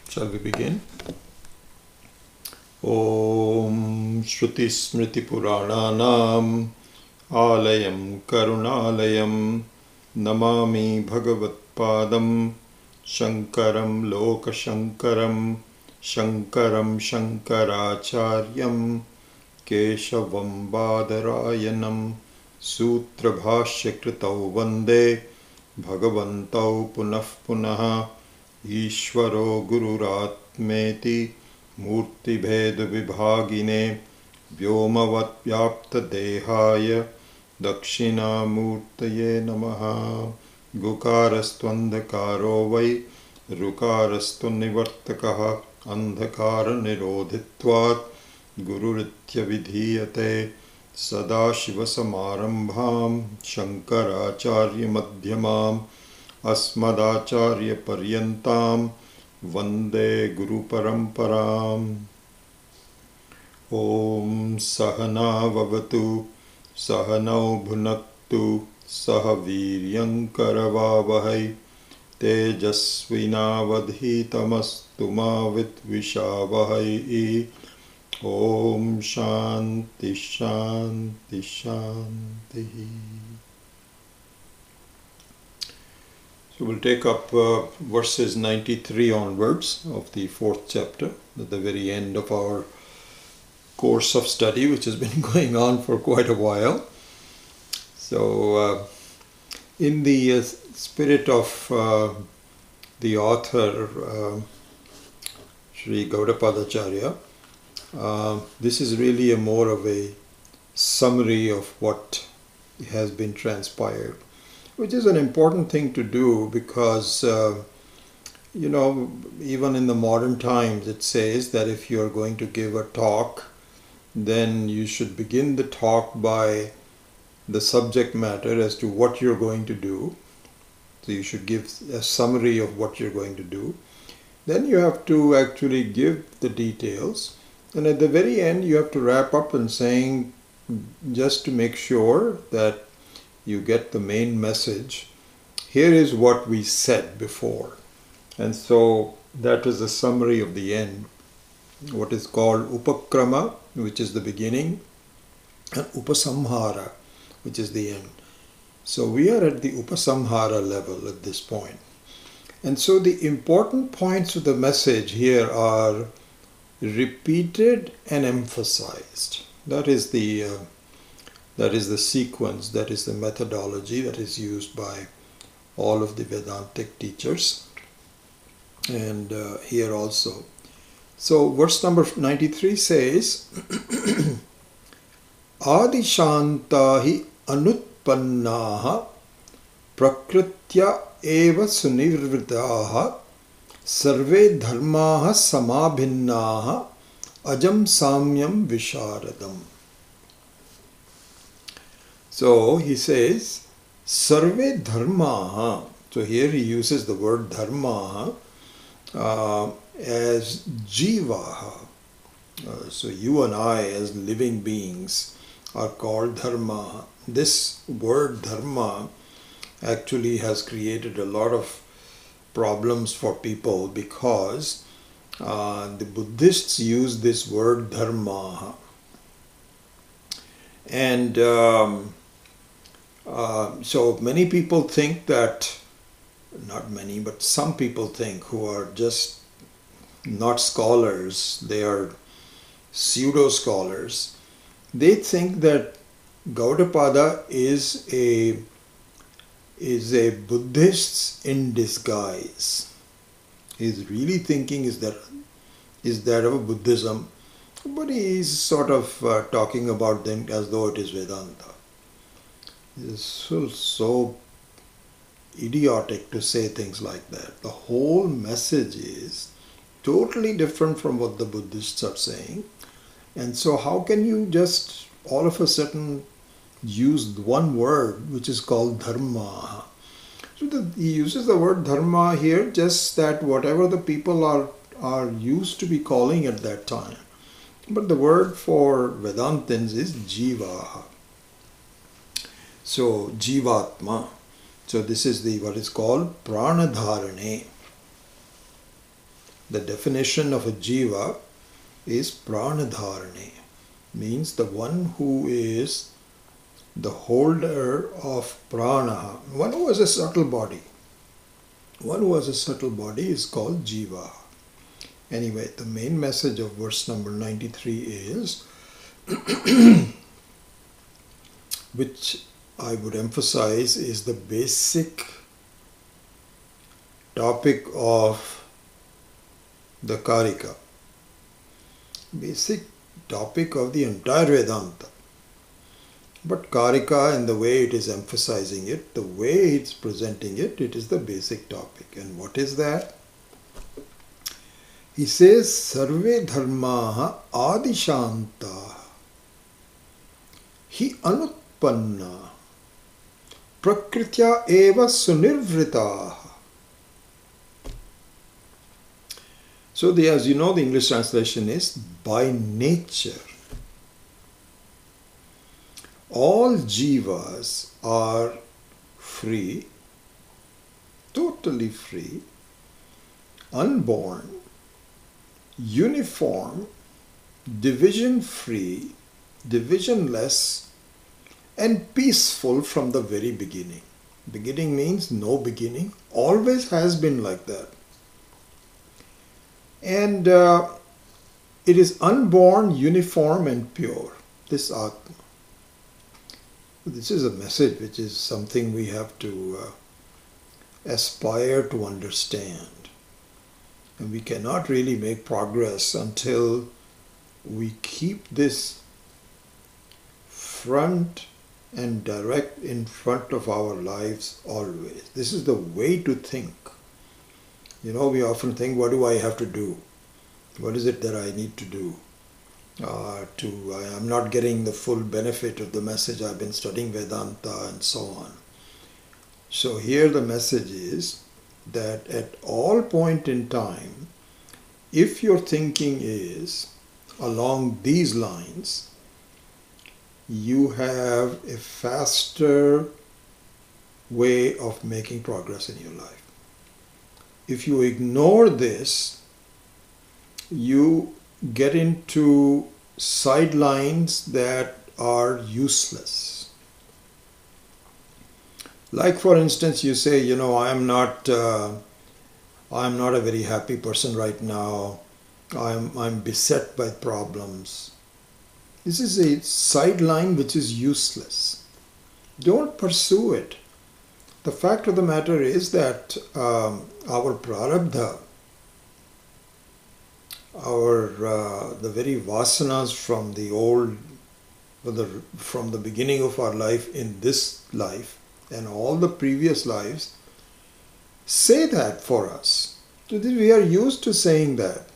Shall we begin? Om Shruti Smriti Purananam Alayam Karunalayam Namami Bhagavatpadam Shankaram Lokashankaram Shankaram Shankaracharyam Keshavam Badarayanam Sutra Bhashya Kritau Vande Bhagavantau Punah Punaha Ishvaro Gururatmeti Murti Bheda Vibhagine Vyomavat Vyapta Dehaya Dakshina Murtaye Namaha Gukarastvandakaro Vai Rukarastvanivartakaha Andhakara Nirodhitvat Gururitya Vidhiyate Sadashiva Samarambham Shankaracharya Madhyamam Asmadacharya Paryantam Vande Guru Paramparam. Om Sahana Vavatu Sahanau Bhunaktu Sahaviryam Karavavahai Tejasvinavadhitamastu ma Vidvishavahai. Om Shanti Shanti Shanti. So we'll take up verses 93 onwards of the 4th chapter at the very end of our course of study, which has been going on for quite a while. So in the spirit of the author, Sri Gaudapadacharya, this is really more of a summary of what has been transpired, which is an important thing to do because, even in the modern times it says that if you're going to give a talk, then you should begin the talk by the subject matter as to what you're going to do. So you should give a summary of what you're going to do. Then you have to actually give the details. And at the very end, you have to wrap up and saying, just to make sure that you get the main message, here is what we said before. And so that is the summary of the end, what is called Upakrama, which is the beginning, and Upasamhara, which is the end. So we are at the Upasamhara level at this point. And so the important points of the message here are repeated and emphasized. That is the sequence, that is the methodology that is used by all of the Vedantic teachers, and here also. So verse number 93 says, Adishanta hi anutpannaha prakritya eva sunirvritaha sarve dharmaha samabhinnaha ajam samyam visharadam. So he says, Sarve dharma. So here he uses the word dharma as jivaha. So you and I as living beings are called dharma. This word dharma actually has created a lot of problems for people because the Buddhists use this word dharma. And so many people think that, not many, but some people think, who are just not scholars, they are pseudo-scholars, they think that Gaudapada is a Buddhist in disguise. He's really thinking is that of Buddhism, but he's sort of talking about them as though it is Vedanta. It's so idiotic to say things like that. The whole message is totally different from what the Buddhists are saying. And so how can you just all of a sudden use one word which is called dharma? So he uses the word dharma here just that whatever the people are used to be calling at that time. But the word for Vedantins is jiva. So jivatma. So this is what is called pranadharane. The definition of a jiva is pranadharane, means the one who is the holder of prana, one who has a subtle body. One who has a subtle body is called jiva. Anyway, the main message of verse number 93 is, which I would emphasize is the basic topic of the Karika. Basic topic of the entire Vedanta. But Karika, and the way it is emphasizing it, the way it's presenting it, it is the basic topic. And what is that? He says, Sarve dharmaha adishanta hi anutpanna prakritya eva sunirvrita. So as you know, the English translation is by nature. All jivas are free, totally free, unborn, uniform, division-free, divisionless, and peaceful from the very beginning. Beginning means no beginning, always has been like that. And it is unborn, uniform, and pure, this Atma. This is a message which is something we have to aspire to understand. And we cannot really make progress until we keep this front and direct in front of our lives always. This is the way to think. You know, we often think, what do I have to do? What is it that I need to do? I'm not getting the full benefit of the message. I've been studying Vedanta and so on. So here the message is that at all point in time, if your thinking is along these lines, you have a faster way of making progress in your life. If you ignore this, you get into sidelines that are useless. Like for instance, you say, you know, I'm not a very happy person right now. I'm beset by problems. This is a sideline which is useless. Don't pursue it. The fact of the matter is that our prarabdha, the very vasanas from the old, from the beginning of our life in this life and all the previous lives, say that for us. So we are used to saying that.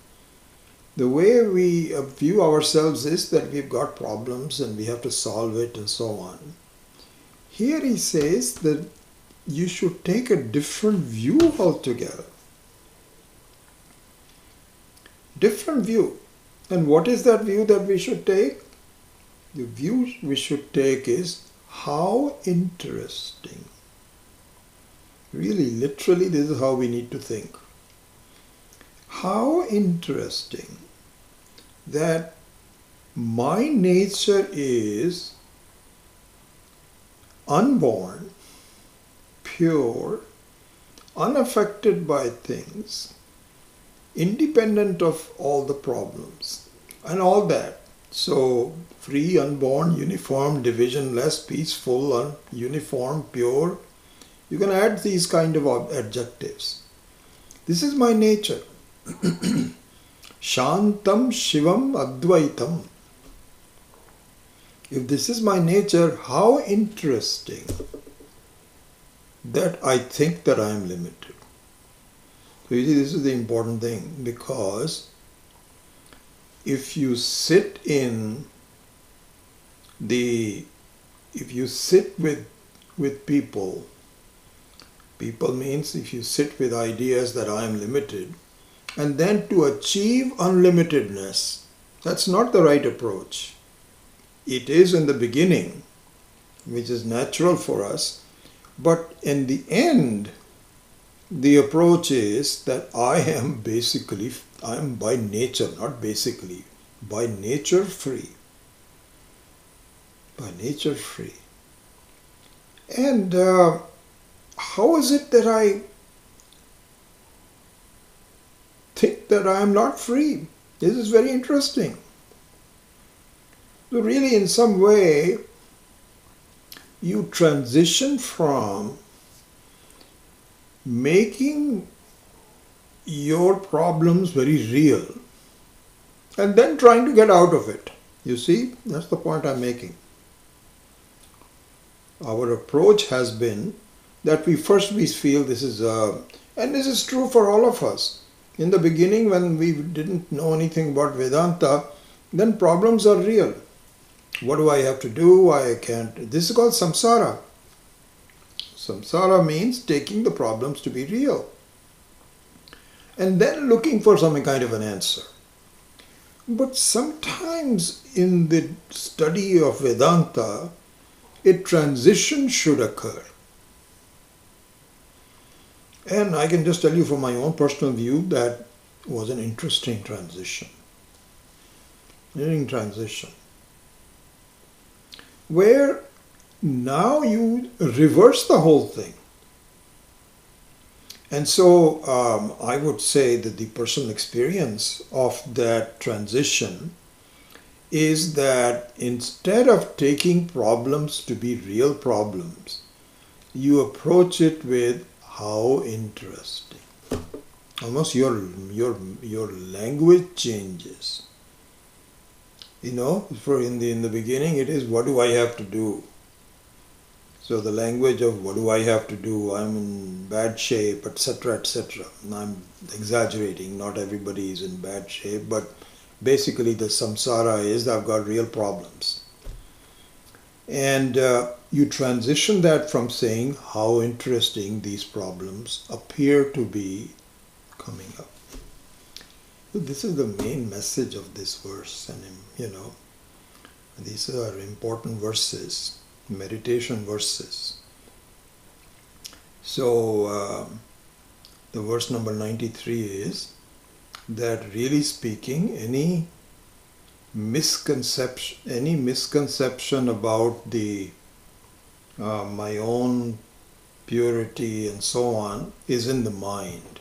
The way we view ourselves is that we've got problems and we have to solve it and so on. Here he says that you should take a different view altogether. Different view. And what is that view that we should take? The view we should take is, how interesting. Really, literally, this is how we need to think. How interesting that my nature is unborn, pure, unaffected by things, independent of all the problems and all that. So, free, unborn, uniform, divisionless, peaceful, uniform, pure. You can add these kind of adjectives. This is my nature. Shantam Shivam Advaitam. If this is my nature, how interesting that I think that I am limited. So you see, this is the important thing, because if you sit with people means if you sit with ideas that I am limited, and then to achieve unlimitedness, that's not the right approach. It is in the beginning, which is natural for us, but in the end, the approach is that I am by nature, not basically, by nature free. By nature free. And how is it that I think that I am not free? This is very interesting. So really, in some way, you transition from making your problems very real and then trying to get out of it. You see, that's the point I'm making. Our approach has been that we feel this is and this is true for all of us. In the beginning, when we didn't know anything about Vedanta, then problems are real. What do I have to do? I can't. This is called samsara. Samsara means taking the problems to be real and then looking for some kind of an answer. But sometimes in the study of Vedanta, a transition should occur. And I can just tell you from my own personal view that was an interesting transition. Where now you reverse the whole thing. And so I would say that the personal experience of that transition is that instead of taking problems to be real problems, you approach it with how interesting. Almost your language changes. You know, in the beginning it is, what do I have to do? So the language of what do I have to do? I'm in bad shape, etc., etc. I'm exaggerating. Not everybody is in bad shape, but basically the samsara is I've got real problems. And you transition that from saying how interesting these problems appear to be coming up. So this is the main message of this verse, and these are important verses, meditation verses. So the verse number 93 is that, really speaking, any misconception about the my own purity and so on is in the mind.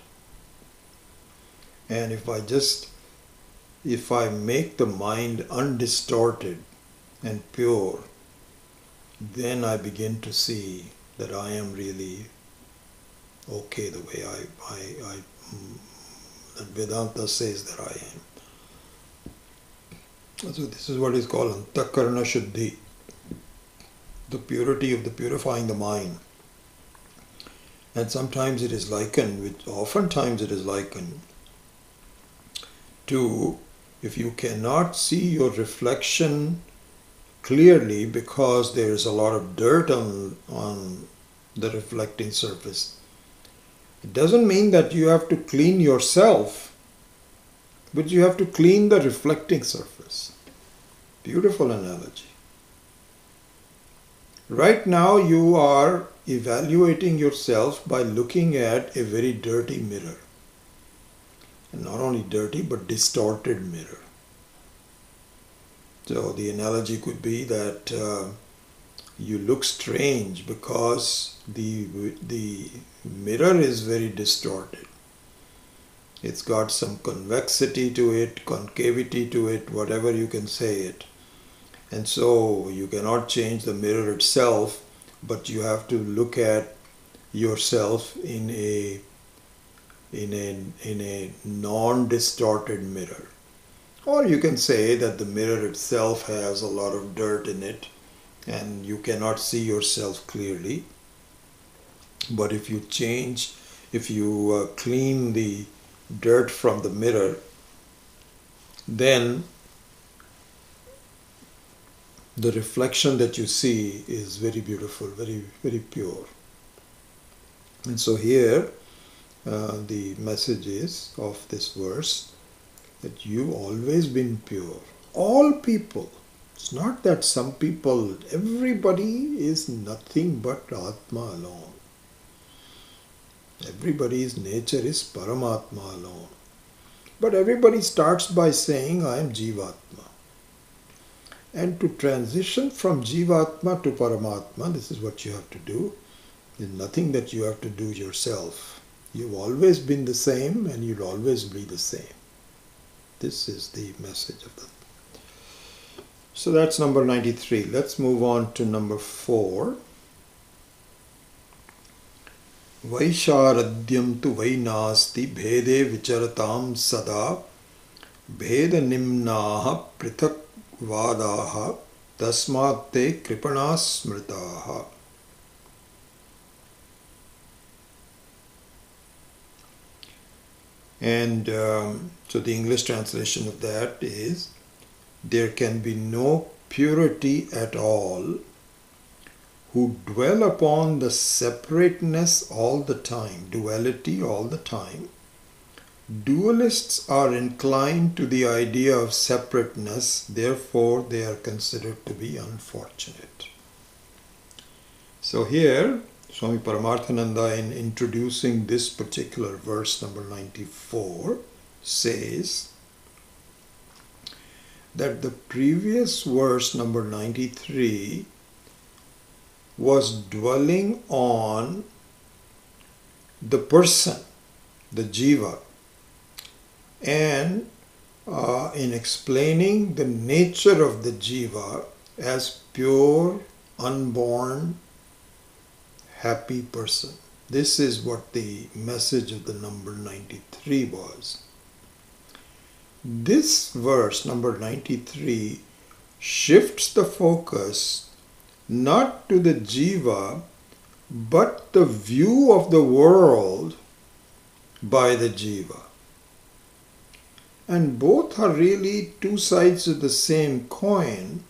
And if I make the mind undistorted and pure, then I begin to see that I am really okay the way that Vedanta says that I am. So this is what is called antakarana shuddhi, the purity of the purifying the mind. And sometimes it is oftentimes it is likened to, if you cannot see your reflection clearly because there is a lot of dirt on the reflecting surface, it doesn't mean that you have to clean yourself, but you have to clean the reflecting surface. Beautiful analogy. Right now you are evaluating yourself by looking at a very dirty mirror. And not only dirty, but distorted mirror. So the analogy could be that you look strange because the mirror is very distorted. It's got some convexity to it, concavity to it, whatever you can say it. And so you cannot change the mirror itself, but you have to look at yourself in a non-distorted mirror. Or you can say that the mirror itself has a lot of dirt in it and you cannot see yourself clearly. But if you clean the dirt from the mirror, then the reflection that you see is very beautiful, very, very pure. And so here the message is of this verse that you've always been pure. All people. It's not that some people, everybody is nothing but Atma alone. Everybody's nature is Paramatma alone. But everybody starts by saying, I am Jivatma. And to transition from Jivatma to Paramatma, this is what you have to do. There's nothing that you have to do yourself. You've always been the same and you'll always be the same. This is the message of that. So that's number 93. Let's move on to number 4. Vaisharadyam tu vainasti bhede vicharatam sada bheda nimnaha prithak vadaha tasmat te kripana smritaha. And so the English translation of that is, there can be no purity at all who dwell upon the separateness all the time, duality all the time. Dualists are inclined to the idea of separateness, therefore they are considered to be unfortunate. So here, Swami Paramarthananda, in introducing this particular verse, number 94, says that the previous verse, number 93, was dwelling on the person, the jiva, and in explaining the nature of the jiva as pure, unborn, happy person. This is what the message of the number 93 was. This verse, number 93, shifts the focus not to the jiva, but the view of the world by the jiva. And both are really two sides of the same coin,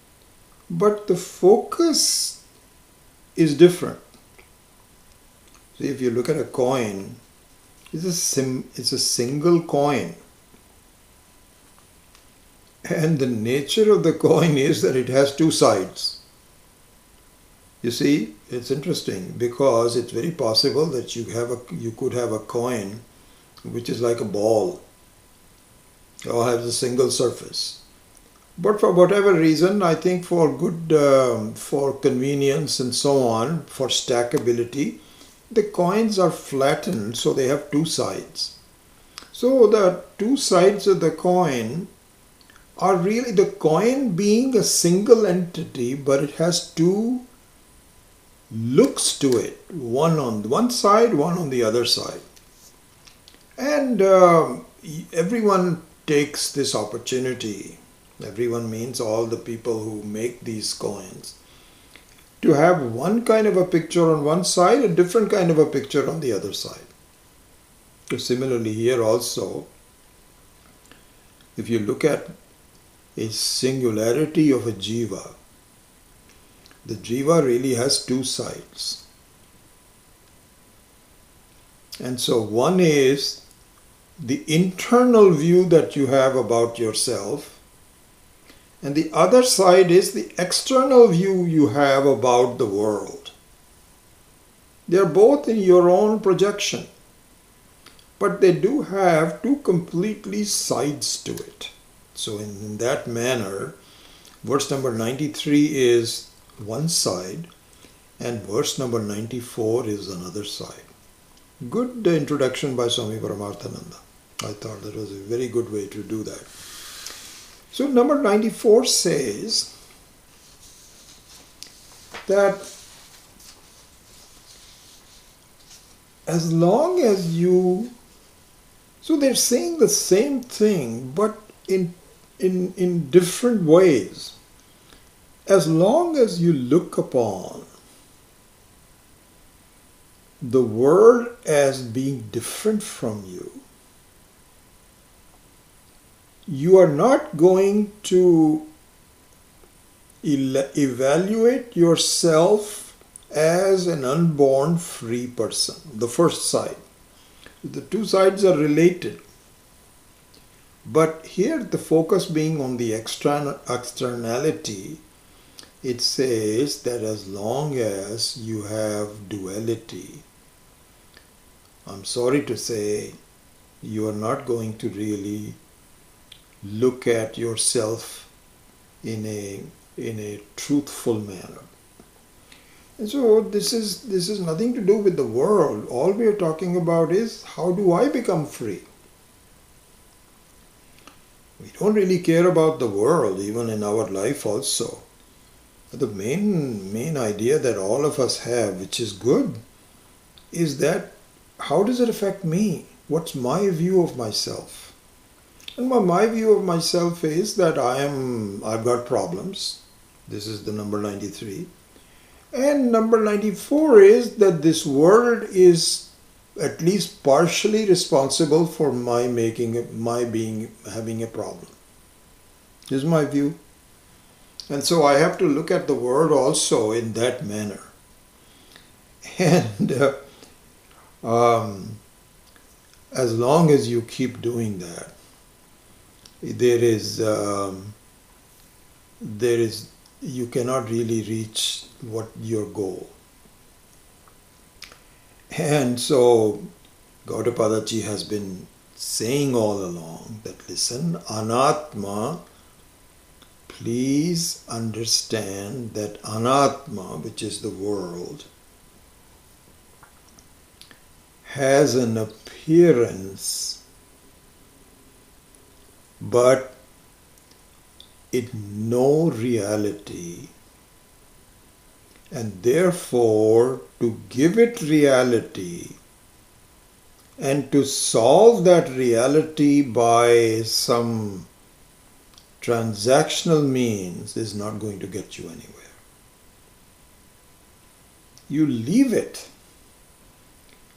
but the focus is different. So if you look at a coin, it's a single coin. And the nature of the coin is that it has two sides. You see, it's interesting because it's very possible that you could have a coin which is like a ball or has a single surface. But for whatever reason, I think for convenience and so on, for stackability, the coins are flattened so they have two sides. So the two sides of the coin are really the coin being a single entity, but it has two looks to it, one on one side, one on the other side. And everyone takes this opportunity, everyone means all the people who make these coins, to have one kind of a picture on one side, a different kind of a picture on the other side. So similarly here also, if you look at a singularity of a jiva, the jiva really has two sides. And so one is the internal view that you have about yourself, and the other side is the external view you have about the world. They are both in your own projection, but they do have two completely sides to it. So in that manner, verse number 93 is one side and verse number 94 is another side. Good introduction by Swami Paramarthananda. I thought that was a very good way to do that. So number 94 says that as long as you, so they're saying the same thing but in different ways. As long as you look upon the world as being different from you, you are not going to evaluate yourself as an unborn free person. The first side. The two sides are related. But here the focus being on the externality, it says that as long as you have duality, I'm sorry to say, you are not going to really look at yourself in a truthful manner. And so this is nothing to do with the world. All we are talking about is, how do I become free? We don't really care about the world, even in our life also. The main idea that all of us have, which is good, is that how does it affect me? What's my view of myself? And my view of myself is that I've got problems. This is the number 93. And number 94 is that this world is at least partially responsible for having a problem. This is my view. And so I have to look at the world also in that manner. And as long as you keep doing that, you cannot really reach your goal. And so Gaudapadaji has been saying all along that, listen, Anatma, please understand that Anatma, which is the world, has an appearance, but it no reality, and therefore to give it reality and to solve that reality by some transactional means is not going to get you anywhere. You leave it.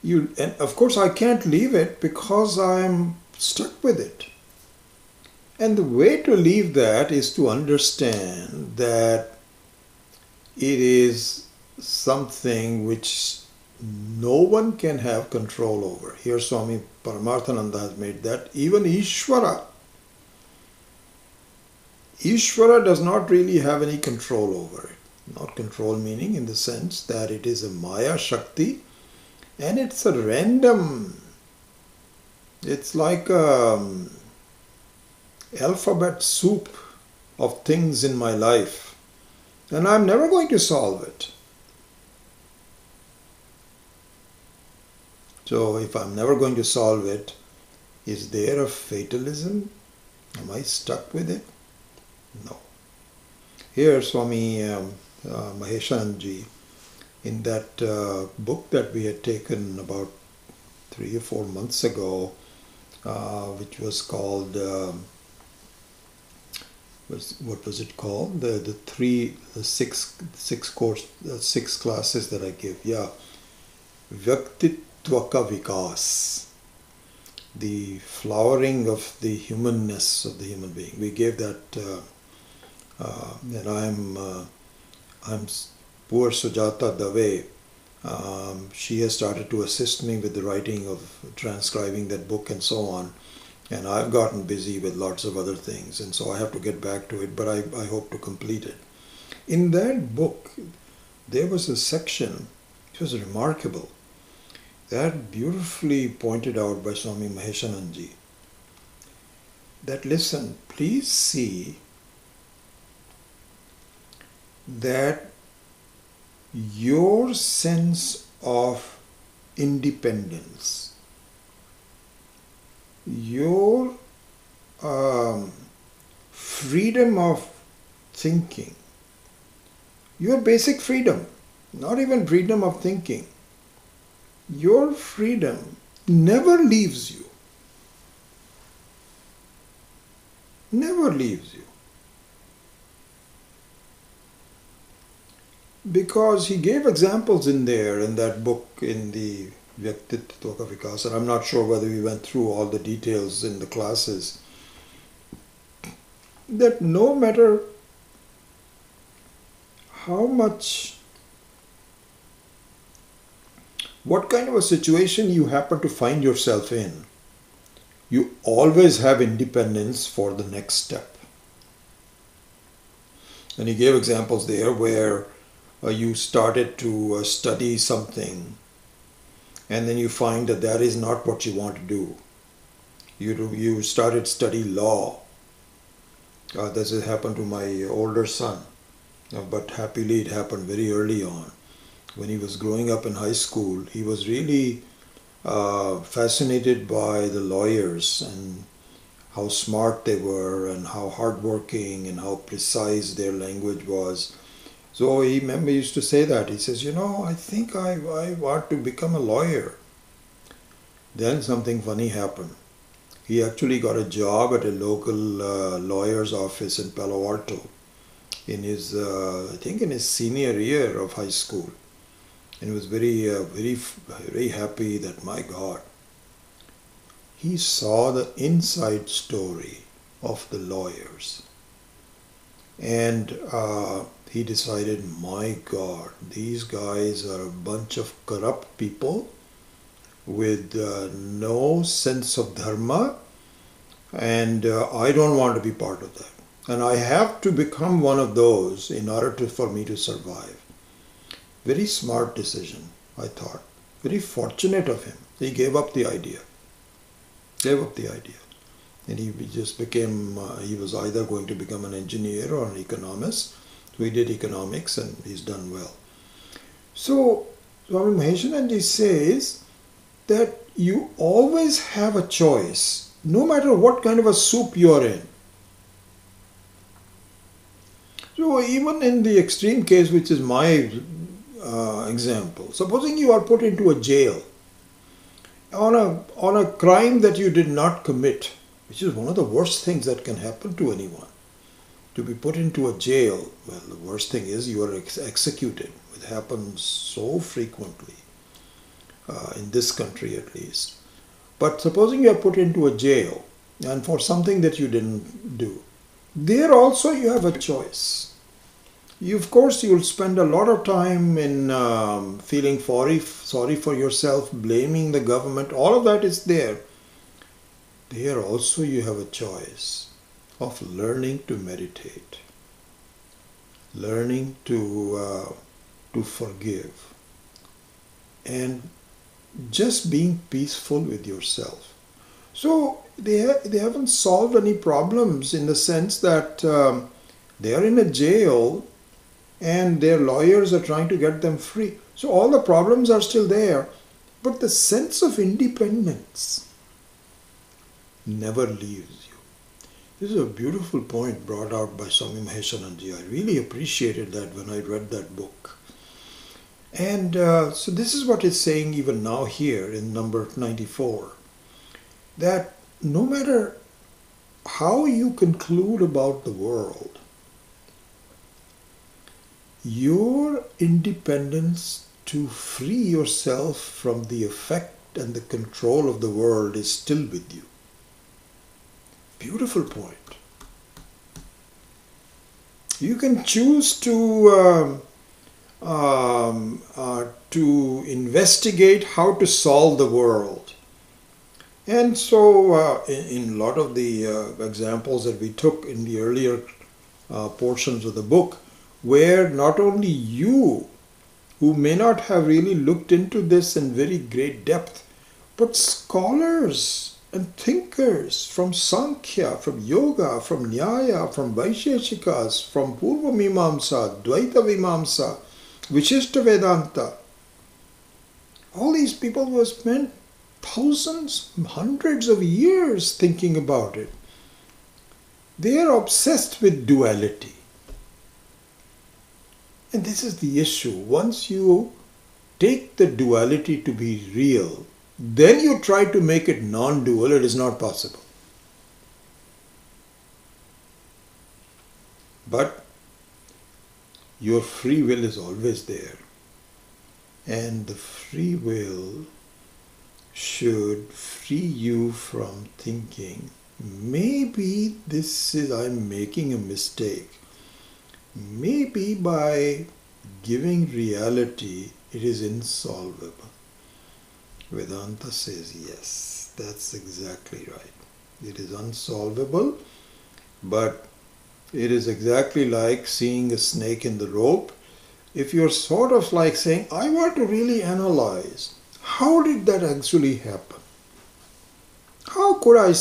And of course I can't leave it because I'm stuck with it. And the way to leave that is to understand that it is something which no one can have control over. Here Swami Paramarthananda has made that. Even Ishvara does not really have any control over it. Not control meaning in the sense that it is a Maya Shakti and it's a random. It's like alphabet soup of things in my life, and I'm never going to solve it. So if I'm never going to solve it, is there a fatalism? Am I stuck with it? No. Here Swami Maheshanji, in that book that we had taken about 3 or 4 months ago, which was called what was it called? The six classes that I give. Yeah, Vyaktitwaka Vikas, the flowering of the humanness of the human being. We gave that, and I'm poor Sujata Dave. She has started to assist me with the writing of transcribing that book and so on. And I've gotten busy with lots of other things, and so I have to get back to it, but I hope to complete it. In that book, there was a section, it was remarkable, that beautifully pointed out by Swami Maheshananji, that listen, please see that your sense of independence, your freedom of thinking, your basic freedom, not even freedom of thinking, your freedom never leaves you. Never leaves you. Because he gave examples in there in that book, in the Vyaktitva Vikas, and I'm not sure whether we went through all the details in the classes, that no matter how much, what kind of a situation you happen to find yourself in, you always have independence for the next step. And he gave examples there where you started to study something, and then you find that that is not what you want to do. You started study law. This has happened to my older son, but happily it happened very early on. When he was growing up in high school, he was really fascinated by the lawyers and how smart they were and how hardworking and how precise their language was. So he used to say that. He says, I think I want to become a lawyer. Then something funny happened. He actually got a job at a local lawyer's office in Palo Alto in his, I think in his senior year of high school. And he was very happy that, my God, he saw the inside story of the lawyers. And he decided, my God, these guys are a bunch of corrupt people with no sense of dharma, and I don't want to be part of that. And I have to become one of those in order for me to survive. Very smart decision, I thought. Very fortunate of him. He gave up the idea. And he just became, he was either going to become an engineer or an economist. So he did economics and he's done well. So Swami Maheshananji says that you always have a choice, no matter what kind of a soup you're in. So even in the extreme case, which is my example, supposing you are put into a jail on a crime that you did not commit, which is one of the worst things that can happen to anyone. To be put into a jail, well, the worst thing is you are executed. It happens so frequently, in this country at least. But supposing you are put into a jail and for something that you didn't do, there also you have a choice. Of course, you'll spend a lot of time in feeling sorry for yourself, blaming the government. All of that is there. There also you have a choice of learning to meditate, learning to forgive, and just being peaceful with yourself. So they haven't solved any problems in the sense that they are in a jail and their lawyers are trying to get them free. So all the problems are still there, but the sense of independence never leaves you. This is a beautiful point brought out by Swami Maheshananji. I really appreciated that when I read that book. And so this is what it's saying even now here in number 94, that no matter how you conclude about the world, your independence to free yourself from the effect and the control of the world is still with you. Beautiful point. You can choose to investigate how to solve the world. And so in a lot of the examples that we took in the earlier portions of the book, where not only you, who may not have really looked into this in very great depth, but scholars and thinkers from Sankhya, from Yoga, from Nyaya, from Vaisheshikas, from Purva Mimamsa, Dvaita Vimamsa, Vishishta Vedanta, all these people who have spent thousands, hundreds of years thinking about it. They are obsessed with duality. And this is the issue. Once you take the duality to be real, then you try to make it non-dual, it is not possible. But your free will is always there. And the free will should free you from thinking, maybe I'm making a mistake. Maybe by giving reality, it is insolvable. Vedanta says, yes, that's exactly right. It is unsolvable, but it is exactly like seeing a snake in the rope. If you're sort of like saying, I want to really analyze how did that actually happen? How could I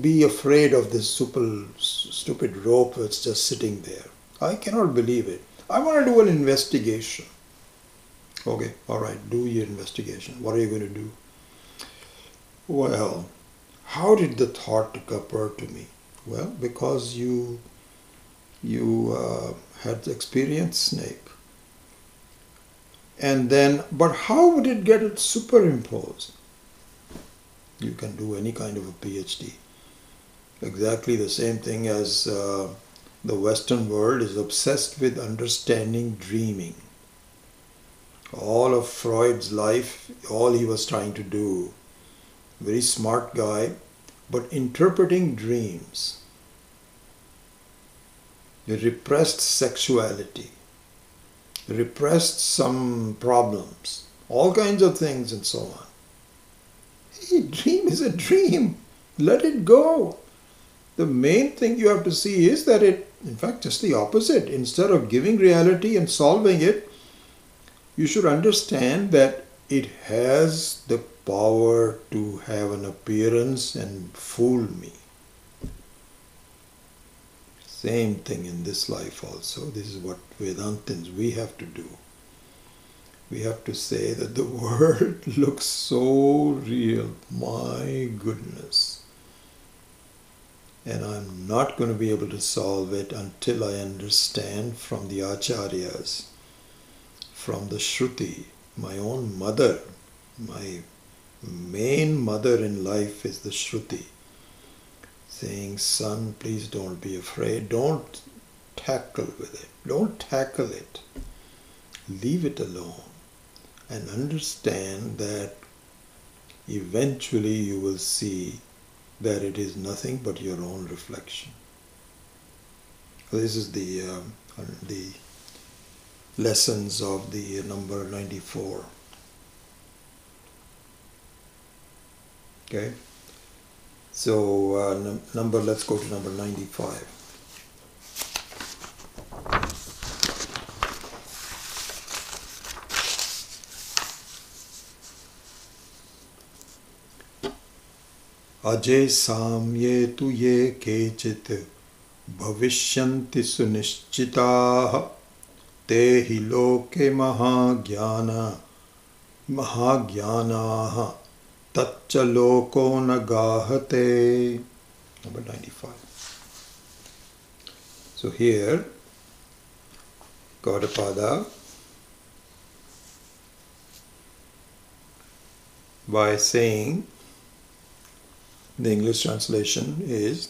be afraid of this stupid rope that's just sitting there? I cannot believe it. I want to do an investigation. Okay, all right, do your investigation. What are you going to do? Well, how did the thought occur to me? Well, because you had experienced snake. And then, but how would it get superimposed? You can do any kind of a PhD. Exactly the same thing as the Western world is obsessed with understanding dreaming. All of Freud's life, all he was trying to do, very smart guy, but interpreting dreams. He repressed sexuality, repressed some problems, all kinds of things and so on. A dream is a dream. Let it go. The main thing you have to see is that it, in fact, just the opposite. Instead of giving reality and solving it, you should understand that it has the power to have an appearance and fool me. Same thing in this life also. This is what Vedantins we have to do. We have to say that the world looks so real. My goodness. And I'm not going to be able to solve it until I understand from the Acharyas, from the Shruti, my own mother. My main mother in life is the Shruti, saying, son, please don't be afraid. Don't tackle with it. Don't tackle it. Leave it alone. And understand that eventually you will see that it is nothing but your own reflection. This is the lessons of the number 94. Okay, so let's go to number 95. Ajay samye tu ye kechit bhavishyanti sunishchitaah te hi loke mahagyanaah taccha loko nagahate. Number 95. So here, Gaudapada, by saying, the English translation is,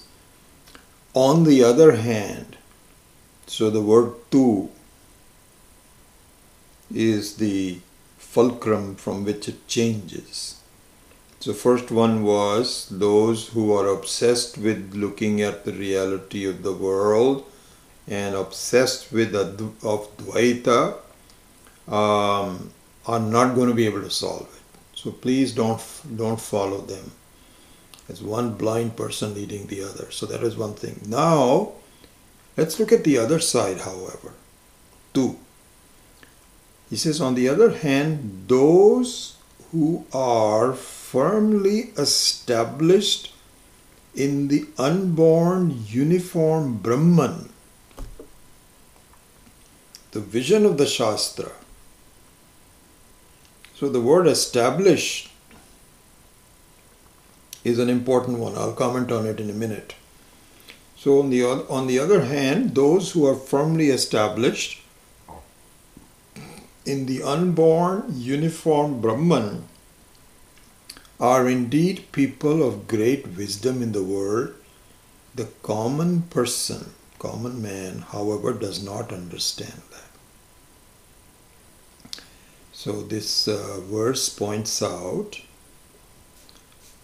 on the other hand. So the word tu is the fulcrum from which it changes. So first one was those who are obsessed with looking at the reality of the world and obsessed with of Dvaita are not going to be able to solve it. So please don't follow them. As one blind person leading the other. So that is one thing. Now, let's look at the other side, however. Tu. He says, on the other hand, those who are firmly established in the unborn uniform Brahman, the vision of the Shastra. So the word established is an important one. I'll comment on it in a minute. So on the other hand, those who are firmly established in the unborn uniform Brahman are indeed people of great wisdom in the world. The common person, common man, however, does not understand that. So this verse points out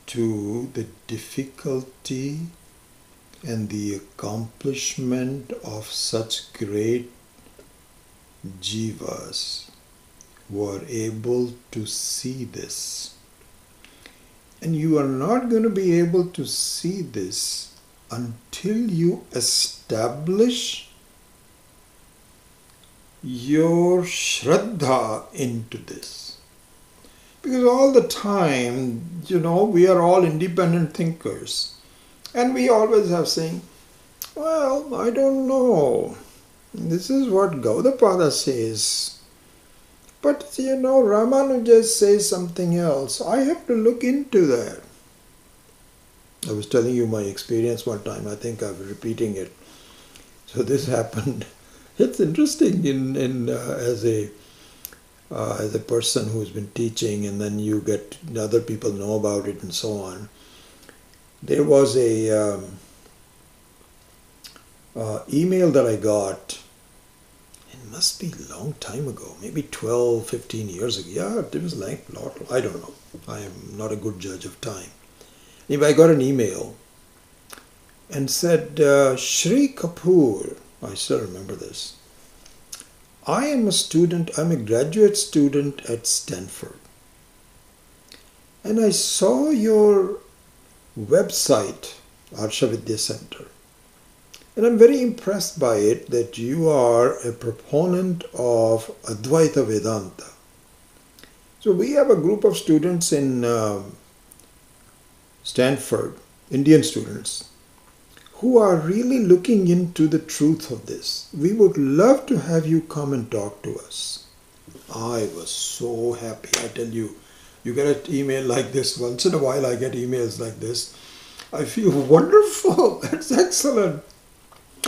to the difficulty and the accomplishment of such great jivas who are able to see this. And you are not going to be able to see this until you establish your shraddha into this. Because all the time, we are all independent thinkers. And we always have saying, well, I don't know. This is what Gaudapada says. But Ramanuja says something else. I have to look into that. I was telling you my experience one time. I think I'm repeating it. So this happened. It's interesting as a person who's been teaching, and then you get other people know about it and so on. There was a email that I got. It must be a long time ago, maybe 12, 15 years ago. Yeah, it was like a lot. I don't know. I am not a good judge of time. Anyway, I got an email and said, Shri Kapoor, I still remember this. I am I'm a graduate student at Stanford. And I saw your website, Arsha Vidya Center. And I'm very impressed by it that you are a proponent of Advaita Vedanta. So we have a group of students in Stanford, Indian students, who are really looking into the truth of this. We would love to have you come and talk to us. I was so happy. I tell you, you get an email like this. Once in a while I get emails like this. I feel wonderful. That's excellent.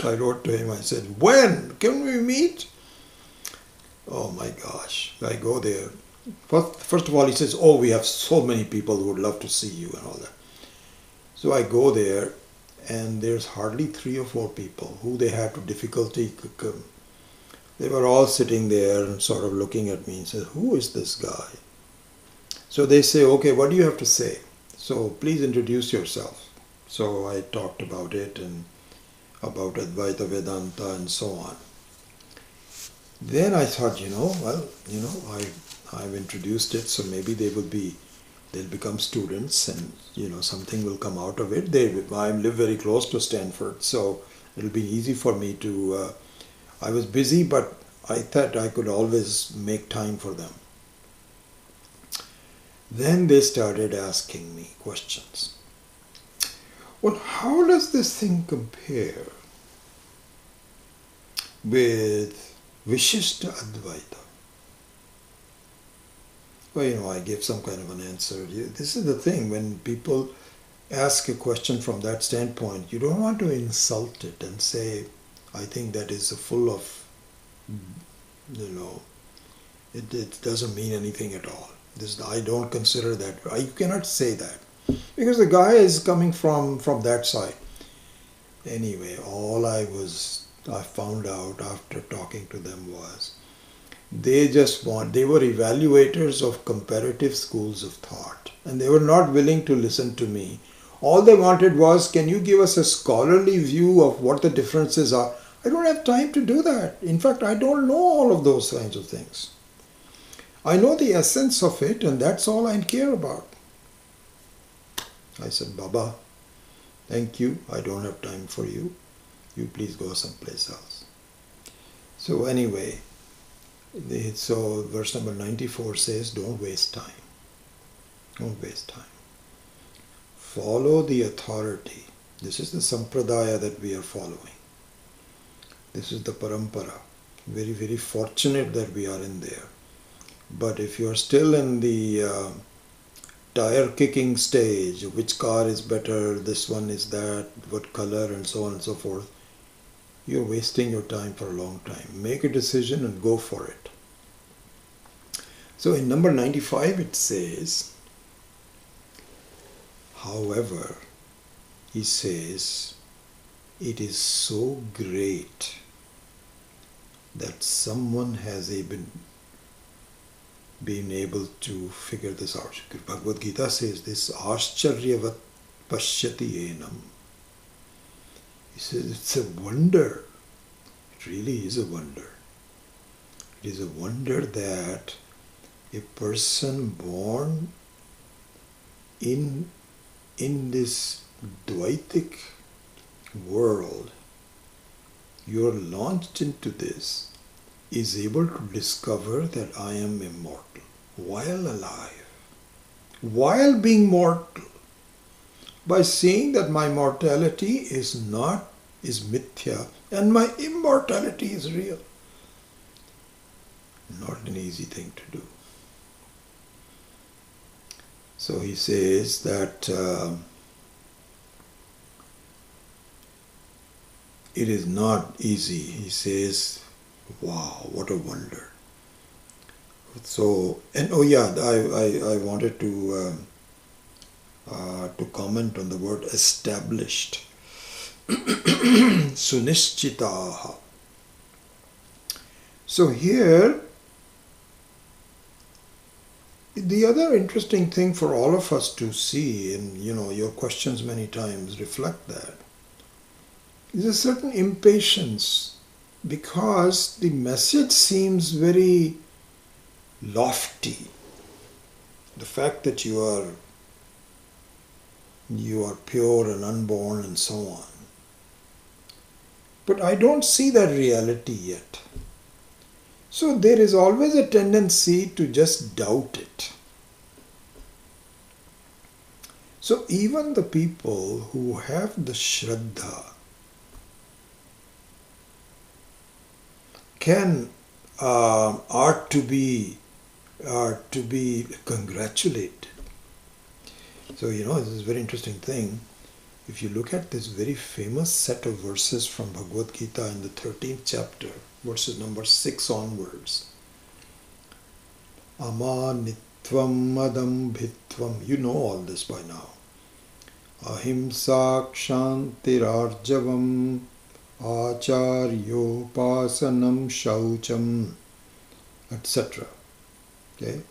I wrote to him. I said, when can we meet? Oh my gosh. I go there. First of all, he says, oh, we have so many people who would love to see you and all that. So I go there, and there's hardly 3 or 4 people who they had difficulty. They were all sitting there and sort of looking at me and said, who is this guy? So they say, okay, what do you have to say? So please introduce yourself. So I talked about it and about Advaita Vedanta and so on. Then I thought, I've introduced it, so maybe they'll become students, and something will come out of it. I live very close to Stanford, so it'll be easy for me to. I was busy, but I thought I could always make time for them. Then they started asking me questions. Well, how does this thing compare with Vishishta Advaita? Well, I gave some kind of an answer. This is the thing, when people ask a question from that standpoint, you don't want to insult it and say, I think that is full of, it doesn't mean anything at all. I don't consider that. You cannot say that, because the guy is coming from that side. Anyway, all I found out after talking to them was, they were evaluators of comparative schools of thought, and they were not willing to listen to me. All they wanted was, can you give us a scholarly view of what the differences are? I don't have time to do that. In fact, I don't know all of those kinds of things. I know the essence of it, and that's all I care about. I said, Baba, thank you. I don't have time for you. You please go someplace else. So anyway, so verse number 94 says, don't waste time. Don't waste time. Follow the authority. This is the sampradaya that we are following. This is the parampara. Very, very fortunate that we are in there. But if you are still in the tire kicking stage, which car is better, this one is that, what color, and so on and so forth, you're wasting your time for a long time. Make a decision and go for it. So in number 95 it says, however, he says, it is so great that someone has been able to figure this out. Bhagavad Gita says this, Ascharyavat Pashyati Enam. He says it's a wonder. It really is a wonder. It is a wonder that a person born in this Dvaitic world, you're launched into this, is able to discover that I am immortal while alive. while being mortal, by saying that my mortality is mithya and my immortality is real. Not an easy thing to do. So he says that it is not easy. He says, wow, what a wonder. So, and oh yeah, I wanted to comment on the word established. Sunishchitaha. So here, the other interesting thing for all of us to see, and your questions many times reflect that, is a certain impatience, because the message seems very lofty. The fact that you are pure and unborn and so on. But I don't see that reality yet. So there is always a tendency to just doubt it. So even the people who have the Shraddha are to be congratulated. So this is a very interesting thing. If you look at this very famous set of verses from Bhagavad Gita in the 13th chapter, verses number 6 onwards. Amanitvam adambhitvam. You know all this by now. Ahimsa kshantirarjavam acharyopasanam shaucham, etc. Okay.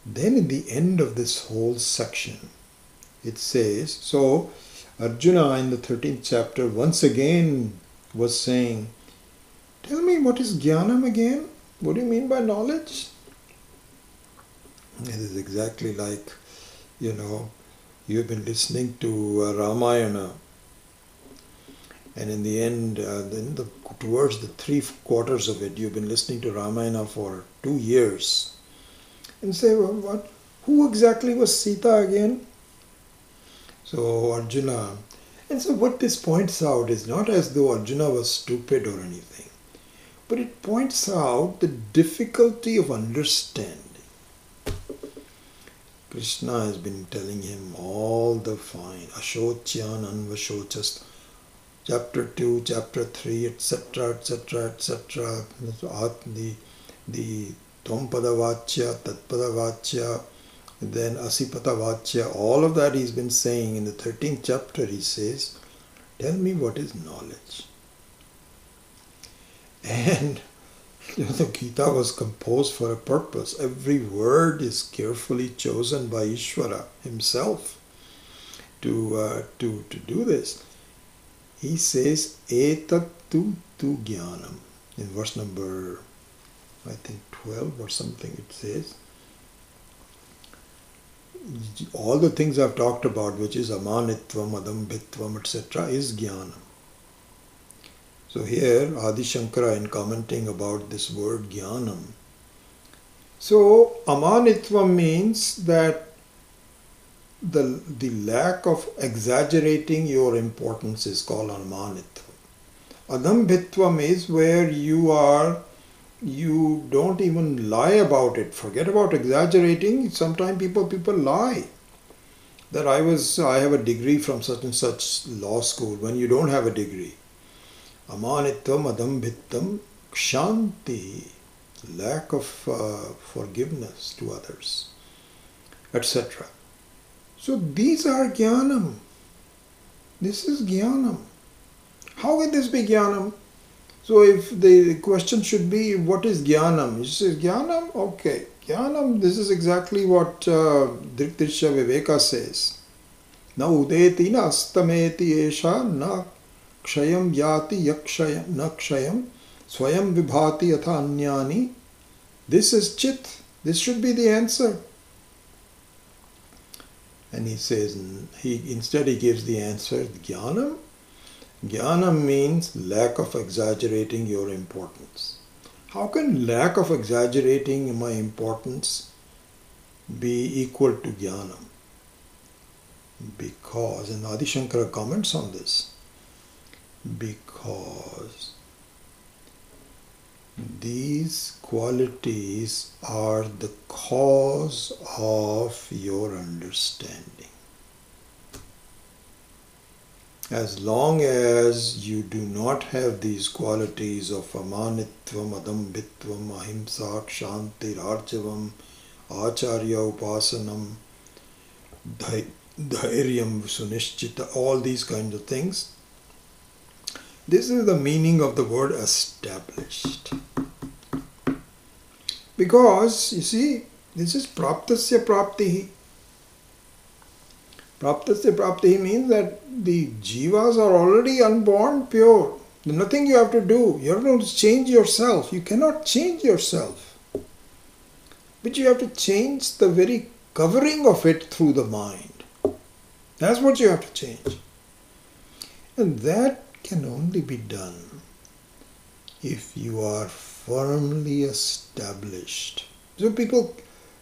Then in the end of this whole section, it says, so Arjuna in the 13th chapter once again was saying, tell me, what is jnanam again? What do you mean by knowledge? It is exactly like, you've been listening to Ramayana, and in the end, towards the 3/4 of it, you've been listening to Ramayana for 2 years. And say, well, what? Who exactly was Sita again? So Arjuna, and so what this points out is not as though Arjuna was stupid or anything, but it points out the difficulty of understanding. Krishna has been telling him all the fine, Ashocyan Anvashochas, chapter 2, chapter 3, etc., etc., etc., the Tompadavachya, Tatpadavachya, then Asipatavachya, all of that he's been saying. In the 13th chapter he says, tell me what is knowledge. And the Gita was composed for a purpose. Every word is carefully chosen by Ishvara himself to do this. He says, etat tu jnanam. In verse number, I think 12 or something, it says, all the things I've talked about, which is amanitvam, adambhitvam, etc., is jnanam. So here, Adi Shankara, in commenting about this word jnanam, so amanitvam means that the lack of exaggerating your importance is called amanitvam. Adambhitvam is where you don't even lie about it. Forget about exaggerating. Sometimes people lie. That I have a degree from such and such law school, when you don't have a degree. Amanitvam, adambhitvam, kshanti, lack of forgiveness to others, etc. So these are jnanam. This is jnanam. How can this be jnanam? So if the question should be, what is jnanam? You say, jnanam? Okay. Jnanam, this is exactly what Dhritisha Viveka says. Na udeti na astameti esha na kshayam yati yakshayam na kshayam swayam vibhati atha anyani. This is chit. This should be the answer. And he says, instead he gives the answer, jnanam. Jnanam means lack of exaggerating your importance. How can lack of exaggerating my importance be equal to jnanam. Because, and Adi Shankara comments on this, because these qualities are the cause of your understanding. As long as you do not have these qualities of amanitvam, adambitvam, ahimsa, kshanti, arjavam, acharya upasanam, dhairyam, sunishchita, all these kinds of things, this is the meaning of the word established. Because, you see, this is praptasya praptihi. Praptasya praptihi means that the jivas are already unborn, pure. There's nothing you have to do. You have to change yourself. You cannot change yourself. But you have to change the very covering of it through the mind. That's what you have to change. And that can only be done if you are firmly established. So people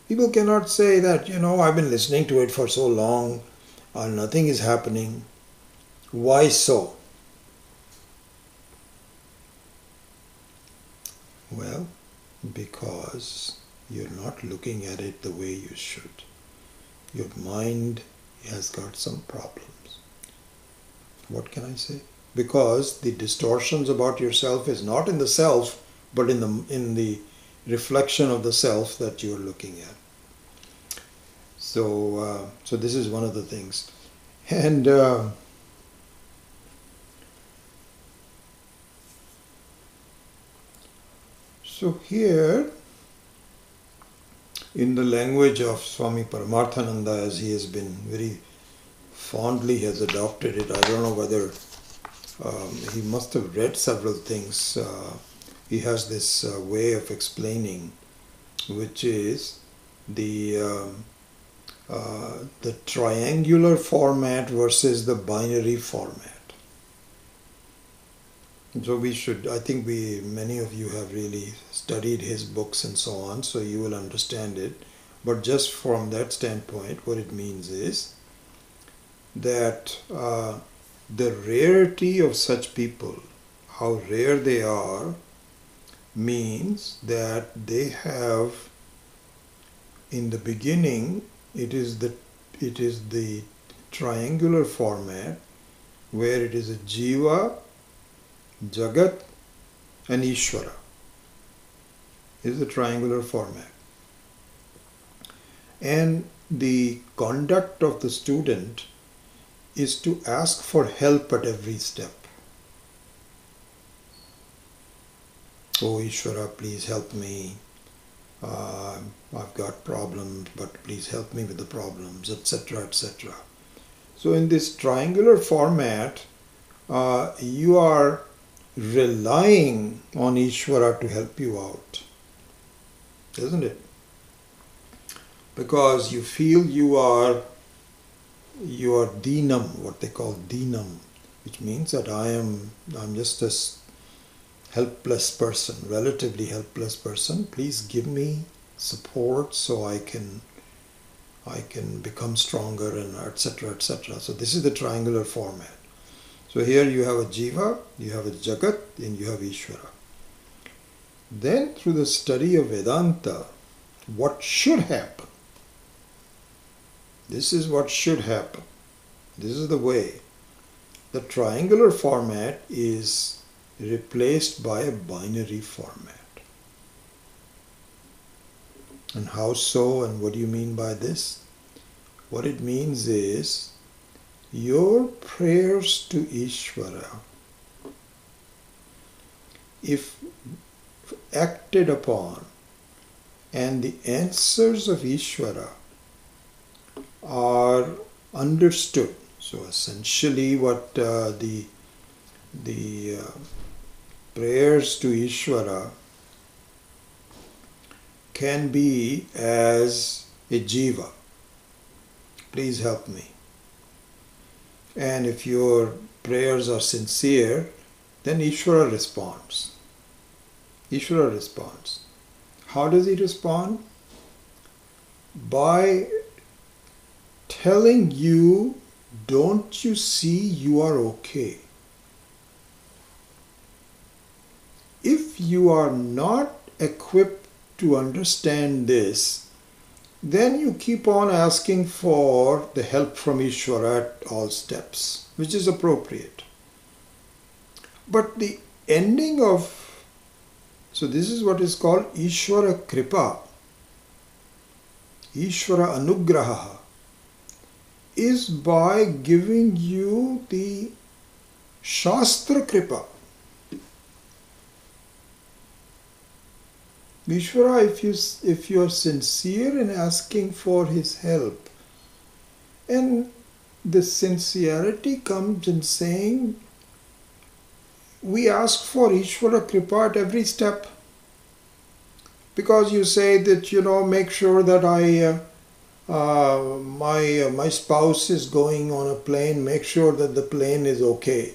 cannot say that, I've been listening to it for so long and nothing is happening. Why so? Well, because you're not looking at it the way you should. Your mind has got some problems. What can I say? Because the distortions about yourself is not in the self, but in the reflection of the self that you're looking at. So this is one of the things. And so here, in the language of Swami Paramarthananda, as he has been very fondly has adopted it, I don't know whether he must have read several things. He has this way of explaining, which is the triangular format versus the binary format. So I think many of you have really studied his books and so on, so you will understand it. But just from that standpoint, what it means is that the rarity of such people, how rare they are, means that they have, in the beginning, it is the triangular format where it is a jiva, jagat and Ishvara. Is the triangular format. And the conduct of the student is to ask for help at every step. Oh Ishvara, please help me. I've got problems, but please help me with the problems, etc., etc. So in this triangular format, you are relying on Ishvara to help you out, isn't it? Because you feel you are dinam, what they call dinam, which means that I'm just a helpless person, relatively helpless person. Please give me support so I can become stronger, and etc., etc. So this is the triangular format. So here you have a jiva, you have a jagat, and you have Ishvara. Then through the study of Vedanta, what should happen? This is what should happen. This is the way. The triangular format is replaced by a binary format. And how so, and what do you mean by this? What it means is your prayers to Ishvara, if acted upon, and the answers of Ishvara are understood. So essentially what the prayers to Ishvara can be as a jiva. Please help me. And if your prayers are sincere, then Ishvara responds. Ishvara responds. How does he respond? by telling you, don't you see you are okay? If you are not equipped to understand this, then you keep on asking for the help from Ishvara at all steps, which is appropriate. But the ending of, so this is what is called Ishvara Kripa, Ishvara Anugraha, is by giving you the Shastra Kripa. Ishvara, if you are sincere in asking for his help, and the sincerity comes in saying, we ask for Ishvara Kripa at every step. Because you say that, make sure that my spouse is going on a plane, make sure that the plane is okay.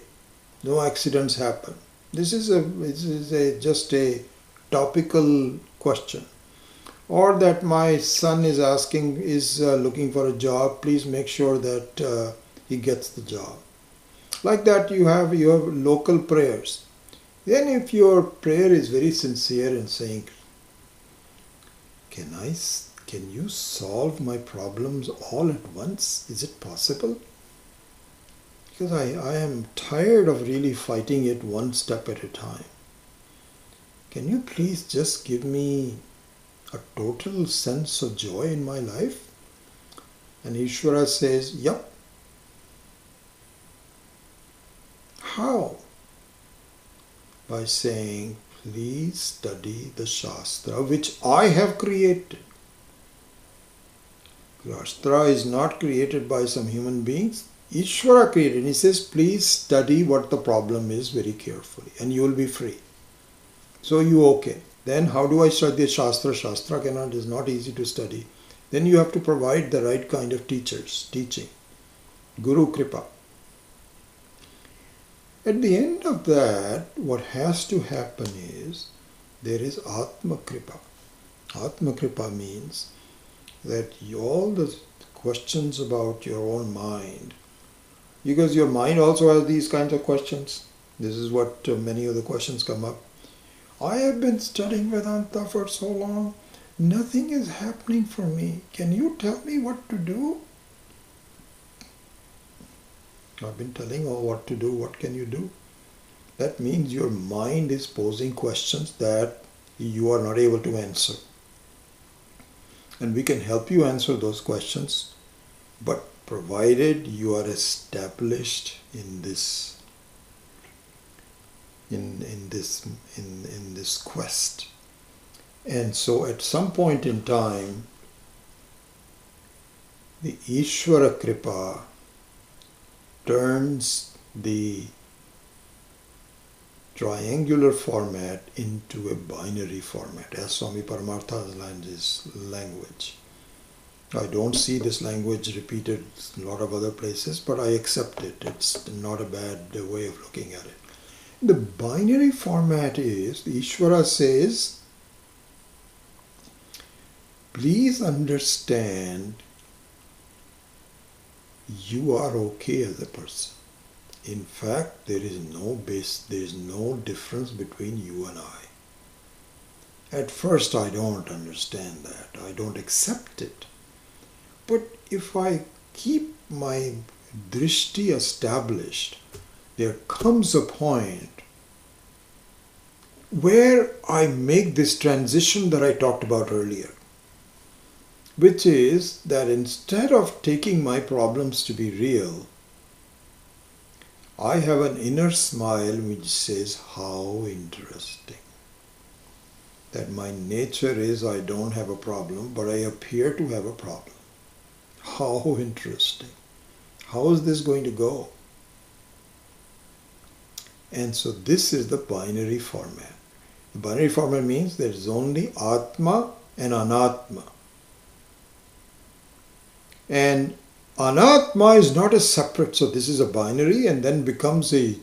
No accidents happen. This is just a topical question. Or that my son is looking for a job, please make sure that he gets the job. Like that you have local prayers. Then if your prayer is very sincere in saying, can you solve my problems all at once? Is it possible? Because I am tired of really fighting it one step at a time. Can you please just give me a total sense of joy in my life? And Ishvara says, yep. How? By saying, please study the Shastra which I have created. Shastra is not created by some human beings. Ishvara created. He says, please study what the problem is very carefully and you will be free. So you okay. Then how do I study Shastra? Shastra is not easy to study. Then you have to provide the right kind of teaching. Guru Kripa. At the end of that, what has to happen is, there is Atma Kripa. Atma Kripa means that all the questions about your own mind, because your mind also has these kinds of questions. This is what many of the questions come up. I have been studying Vedanta for so long. Nothing is happening for me. Can you tell me what to do? I've been telling you what to do. What can you do? That means your mind is posing questions that you are not able to answer. And we can help you answer those questions, but provided you are established in this quest. And so at some point in time, the Ishvara Kripa turns the triangular format into a binary format, as Swami Paramartha's language. I don't see this language repeated in a lot of other places, but I accept it. It's not a bad way of looking at it. The binary format is, the Ishvara says, please understand you are okay as a person. In fact, there is no difference between you and I. At first I don't understand that. I don't accept it. But if I keep my drishti established, there comes a point where I make this transition that I talked about earlier, which is that instead of taking my problems to be real, I have an inner smile which says, how interesting. That my nature is I don't have a problem, but I appear to have a problem. How interesting. How is this going to go? And so this is the binary format. The binary format means there is only Atma and Anatma. And Anatma is not a separate, so this is a binary and then becomes a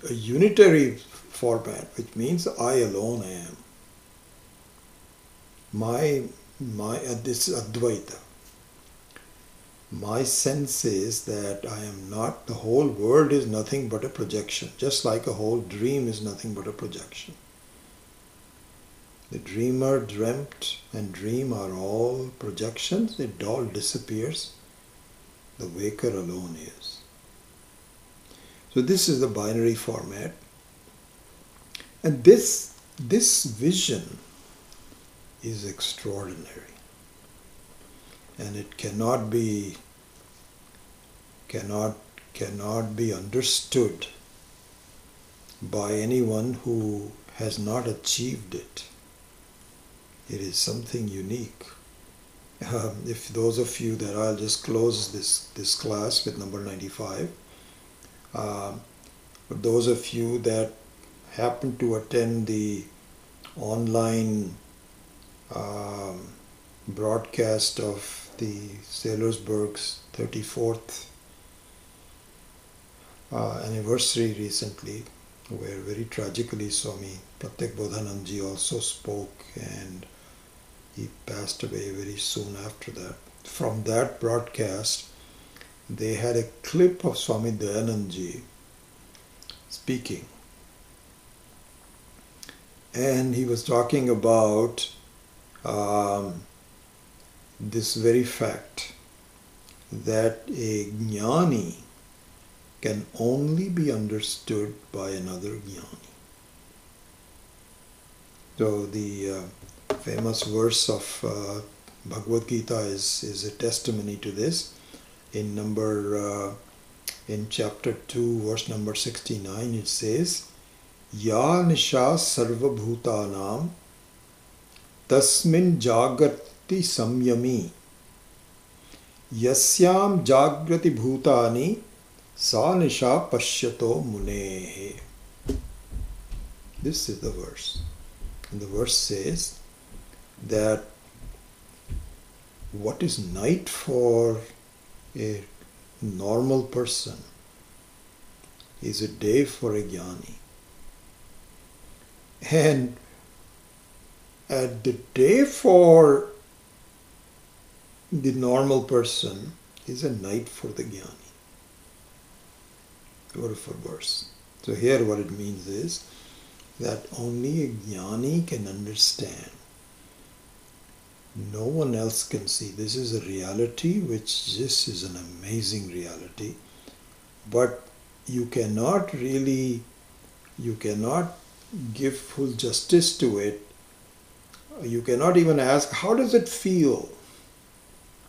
unitary format, which means I alone am. this Advaita. My sense is that I am not, the whole world is nothing but a projection, just like a whole dream is nothing but a projection. The dreamer dreamt and dream are all projections, it all disappears. The waker alone is. So this is the binary format. And this vision is extraordinary. And it cannot be understood by anyone who has not achieved it. It is something unique. If those of you that I'll just close this class with number 95. For those of you that happen to attend the online broadcast of the Sailorsburg's 34th anniversary recently, where very tragically Swami Pratyek Bodhanandji also spoke, and he passed away very soon after that. From that broadcast, they had a clip of Swami Dayanandji speaking. And he was talking about this very fact that a jnani can only be understood by another jnani. So the famous verse of Bhagavad Gita is a testimony to this. In chapter 2, verse number 69, it says, Ya nisha sarva bhutanam tasmin jagrati samyami yasyam jagrati bhutani sa nisha pashyato munehe. This is the verse. And the verse says that what is night for a normal person is a day for a jnani. And the day for the normal person is a night for the jnani. Beautiful verse. So here what it means is that only a jnani can understand. No one else can see. This is a reality which just is an amazing reality. But you cannot give full justice to it. You cannot even ask, how does it feel?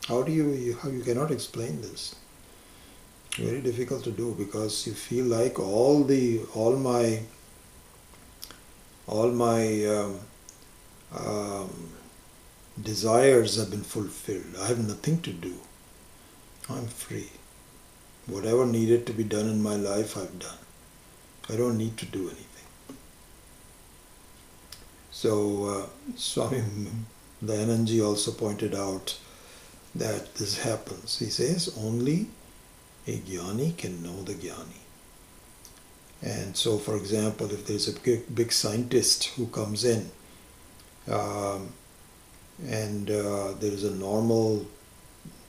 How you cannot explain this. Very difficult to do, because you feel like all my desires have been fulfilled. I have nothing to do. I'm free. Whatever needed to be done in my life, I've done. I don't need to do anything. So Swami Dayanandji also pointed out that this happens. He says only a jnani can know the jnani. And so, for example, if there's a big scientist who comes in, and there is a normal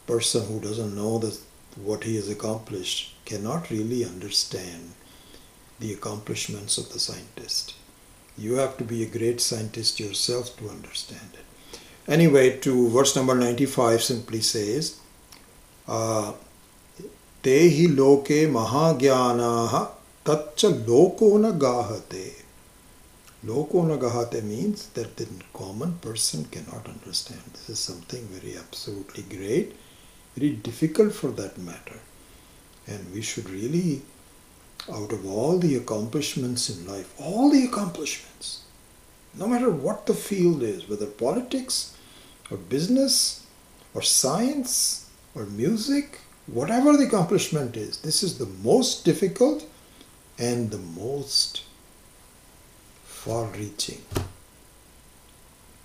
person who doesn't know what he has accomplished, cannot really understand the accomplishments of the scientist. You have to be a great scientist yourself to understand it. Anyway, to verse number 95 simply says, Tehi loke mahagyanaha tatcha loko na gahate. Loko na gahate means that the common person cannot understand. This is something very absolutely great, very difficult for that matter. And we should really, out of all the accomplishments in life, all the accomplishments, no matter what the field is, whether politics or business or science or music, whatever the accomplishment is, this is the most difficult and the most far-reaching.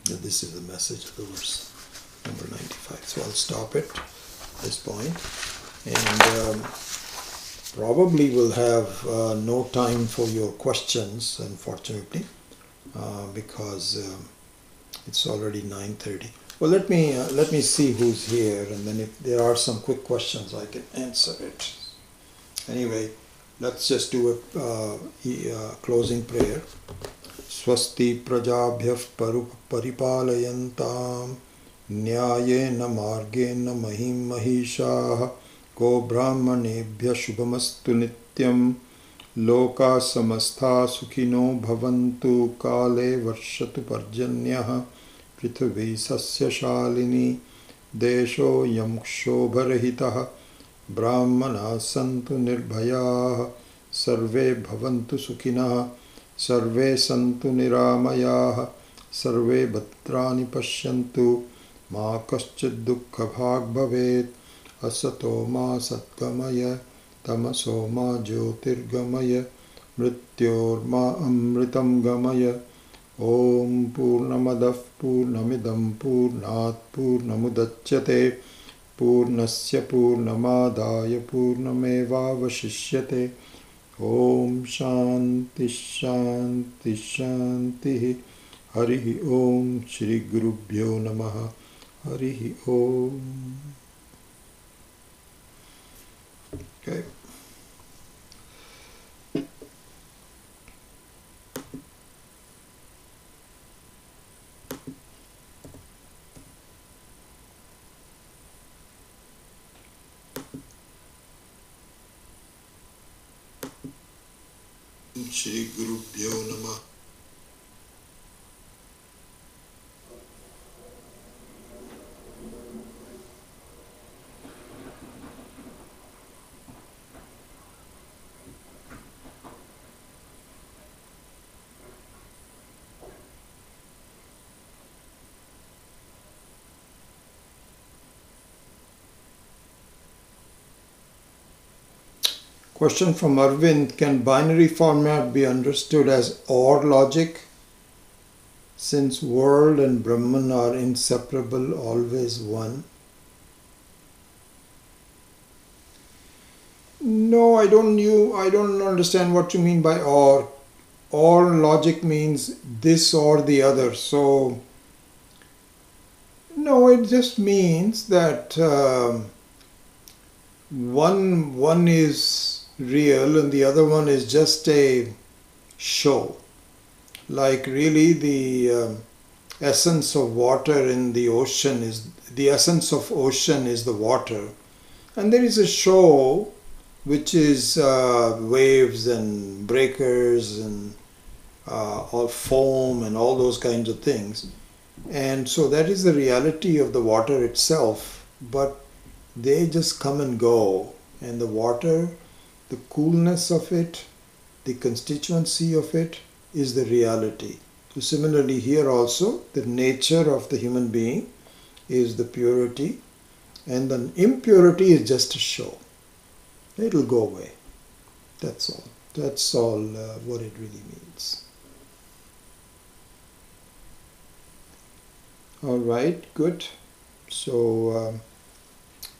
This is the message of the verse number 95. So I'll stop it at this point, and probably we'll have no time for your questions, unfortunately, because it's already 9:30. Well, let me see who's here, and then if there are some quick questions, I can answer it. Anyway, let's just do a closing prayer. Swasti prajabhyah paripalayantam न्यायेन मार्गेण महिं महिषाः को ब्राह्मणेभ्यः शुभमस्तु नित्यं लोकाः समस्ताः सुखिनो भवन्तु काले वर्षतु पर्जन्यः पृथिवी सस्यशालिनी देशोऽयं क्षोभरहितः ब्राह्मणाः सन्तु निर्भयाः सर्वे भवन्तु सुखिनः सर्वे सन्तु निरामयाः सर्वे भद्राणि पश्यन्तु मा कश्चित् दुःखभाग् भवेत् असतो मा सद्गमय तमसो मा ज्योतिर्गमय मृत्योर्मा अमृतं गमय ॐ पूर्णमदः पूर्णमिदं पूर्णात् पूर्णमुदच्यते पूर्णस्य पूर्णमादाय पूर्णमेवावशिष्यते ॐ शान्ति शान्ति शान्तिः हरिः ॐ श्री गुरुभ्यो नमः हरिः ॐ Okay. Shri Gurubhyo Namah. Question from Arvind, can binary format be understood as OR logic? Since world and Brahman are inseparable, always one. No, I don't understand what you mean by OR. OR logic means this or the other. So, no, it just means that one is real and the other one is just a show. Like really the essence of water in the ocean is, the essence of ocean is the water. And there is a show which is waves and breakers and all foam and all those kinds of things. And so that is the reality of the water itself, but they just come and go. And the water, the coolness of it, the constituency of it is the reality. So similarly here also, the nature of the human being is the purity, and the impurity is just a show. It'll go away. That's all. That's all what it really means. All right, good. So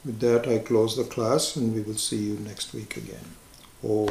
with that I close the class and we will see you next week again. Om.